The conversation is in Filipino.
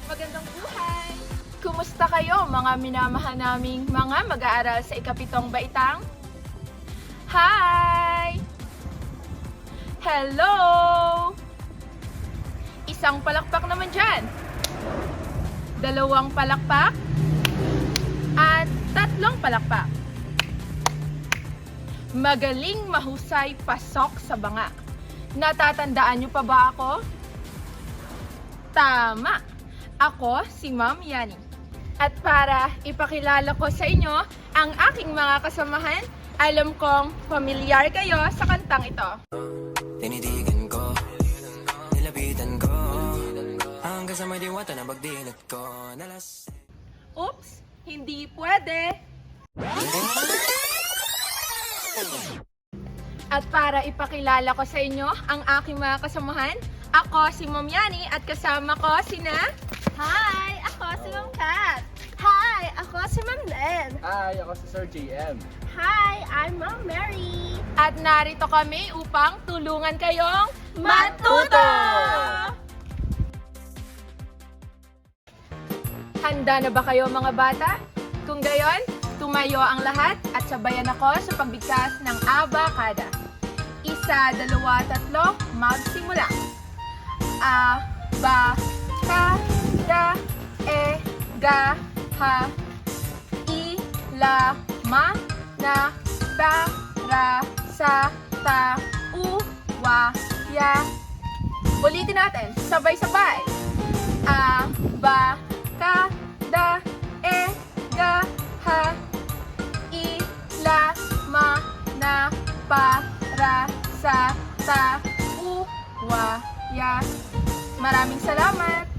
Magandang buhay! Kumusta kayo mga minamahal naming mga mag-aaral sa ikapitong baitang? Hi! Hello! Isang palakpak naman dyan. Dalawang palakpak. At tatlong palakpak. Magaling, mahusay, pasok sa banga. Natatandaan niyo pa ba ako? Tama! Ako si Ma'am Yani. At para ipakilala ko sa inyo ang aking mga kasamahan, alam kong pamilyar kayo sa kantang ito. Tinitigan ko, nilapitan ko, hanggang sa may diwata na pagdilat ko. Oops! Hindi pwede! At para ipakilala ko sa inyo ang aking mga kasamahan, ako si Ma'am Yani at kasama ko sina... Hi! Ako si Ma'am Kat. Hi! Ako si Ma'am Len. Hi, ako si Sir JM. Hi! I'm Ma'am Mary. At narito kami upang tulungan kayong matuto! Handa na ba kayo mga bata? Kung gayon, tumayo ang lahat at sabayan ako sa pagbigkas ng abakada. 1, 2, 3, magsimula. A, ba, ka, da, e, ga, ha, i, la, ma, na, pa, ra, sa, ta, u, wa, ya. Ulitin natin, sabay-sabay. A, ba, ka, da, e, ga, ha, i, la, ma, na, pa, ra, sa, ta, u, wa, ya. Maraming salamat!